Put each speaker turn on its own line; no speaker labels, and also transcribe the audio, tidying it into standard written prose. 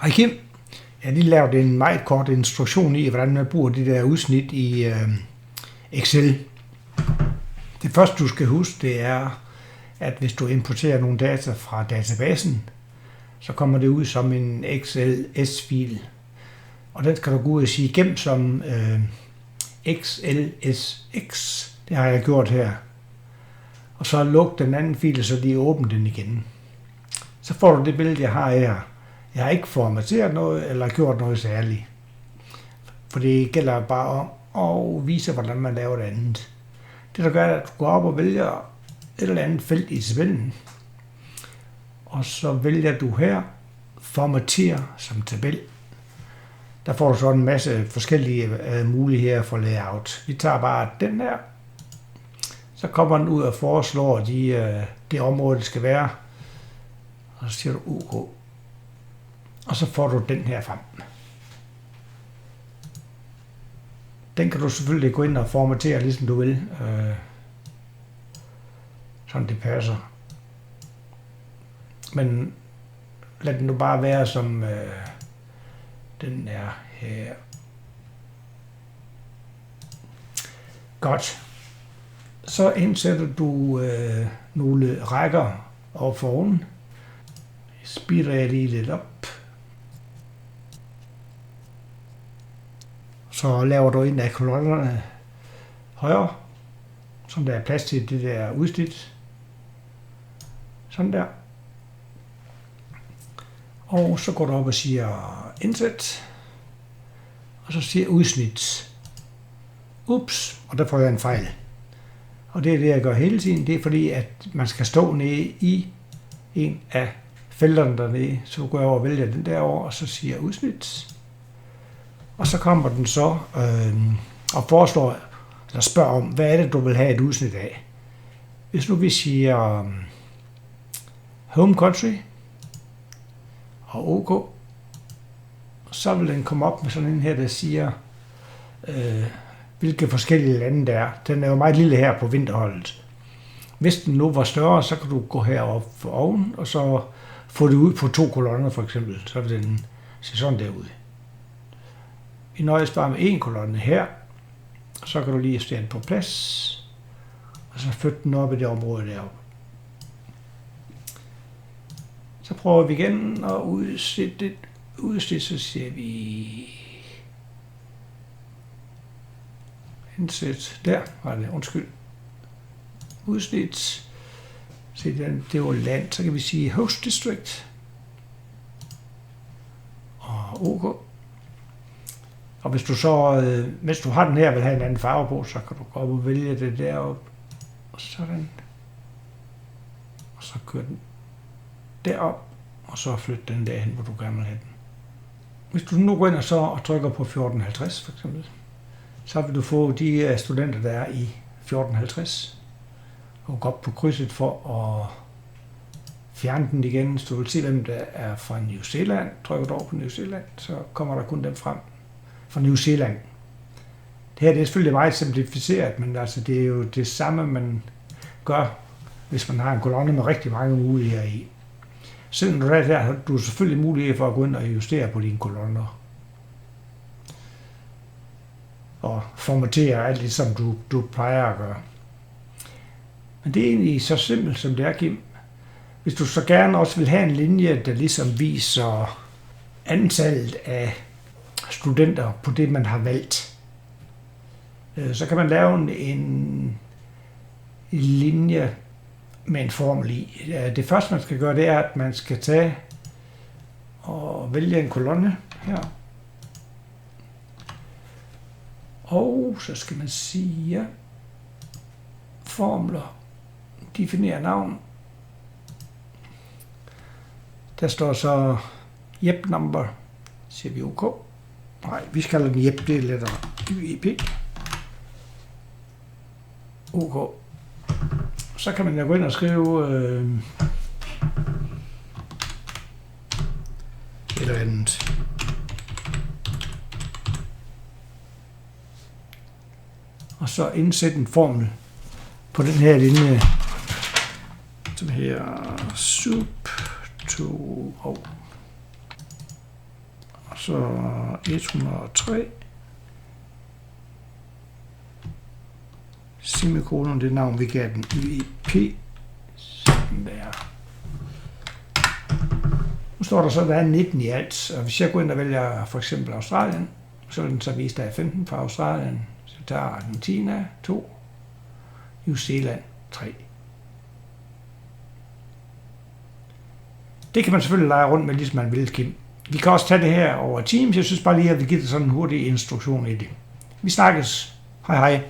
Hej Kim. Jeg har lige lavet en meget kort instruktion i, hvordan man bruger de der udsnit i Excel. Det første du skal huske, det er, at hvis du importerer nogle data fra databasen, så kommer det ud som en XLS-fil. Og den skal du gå ud og sige gem som XLSX. Det har jeg gjort her. Og så luk den anden fil, så lige åbne den igen. Så får du det billede, jeg har her. Jeg har ikke formateret noget eller gjort noget særligt. For det gælder bare om at vise, hvordan man laver det andet. Det der gør, at du går op og vælger et eller andet felt i tabellen. Og så vælger du her formater som tabel. Der får du så en masse forskellige muligheder for layout. Vi tager bare den her. Så kommer den ud og foreslår det område, det skal være. Og så siger du OK. Og så får du den her frem. Den kan du selvfølgelig gå ind og formatere, ligesom du vil. Sådan det passer. Men lad den nu bare være som den er her. Godt. Så indsætter du nogle rækker over for oven. Speeder jeg lige lidt op. Så laver du en af kolonnerne højere, som der er plads til det der udsnit. Sådan der. Og så går du op og siger indsæt. Og så siger udsnit. Ups, og der får jeg en fejl. Og det er det, jeg gør hele tiden. Det er fordi, at man skal stå nede i en af felterne dernede. Så går jeg over og vælger den derovre, og så siger udsnit. Og så kommer den så og foreslår, eller spørger om, hvad er det, du vil have et udsnit af. Hvis nu vi siger home country og OK, så vil den komme op med sådan en her, der siger, hvilke forskellige lande der er. Den er jo meget lille her på vinterholdet. Hvis den nu var større, så kan du gå herop for oven, og så få det ud på 2 kolonner for eksempel. Så vil den se sådan der ud. Vi nøjes bare med 1 kolonne her, og så kan du lige stille den på plads, og så flytte den op i det område deroppe. Så prøver vi igen at udsætte det, så siger vi indsæt, der var det, undskyld, udsnit, se det var land, så kan vi sige host district, og OK. Og hvis du så, mens du har den her, vil have en anden farve på, så kan du gå op og vælge det deroppe. Og sådan. Og så kører den derop, og så flytte den derhen, hvor du gerne vil have den. Hvis du nu går ind og trykker på 1450 for eksempel, så vil du få de studenter, der er i 1450. Og gå op på krydset for at fjerne den igen. Så du vil se, hvem der er fra New Zealand. Trykker du over på New Zealand, så kommer der kun dem frem fra New Zealand. Det her det er selvfølgelig meget simplificeret, men altså, det er jo det samme, man gør, hvis man har en kolonne med rigtig mange muligheder i. Selvom du der har du selvfølgelig mulighed for at gå ind og justere på dine kolonner. Og formatere alt det, som du plejer at gøre. Men det er egentlig så simpelt, som det er, Kim. Hvis du så gerne også vil have en linje, der ligesom viser antallet af studenter på det, man har valgt, så kan man lave en linje med en formel i. Det første, man skal gøre, det er, at man skal tage og vælge en kolonne her. Og så skal man sige formler, definere navn. Der står så YEP number, siger vi OK. Nej, vi skal have den YEP, det er lettere. YEP. OK. Så kan man jo gå ind og skrive et eller andet. Og så indsætte en formel på den her linje, som her soup to så 103. Semikolon, det navn, vi gav den. UIP. Sådan der. Nu står der så, at der er 19 i alt, og hvis jeg går ind og vælger for eksempel Australien, så vil den så vise, at der er 15 fra Australien, så der er Argentina 2, New Zealand 3. Det kan man selvfølgelig lege rundt med, ligesom man vil, Kim. Vi kan også tage det her over Teams. Jeg synes bare lige, at vi giver det sådan en hurtig instruktion i det. Vi snakkes. Hej hej.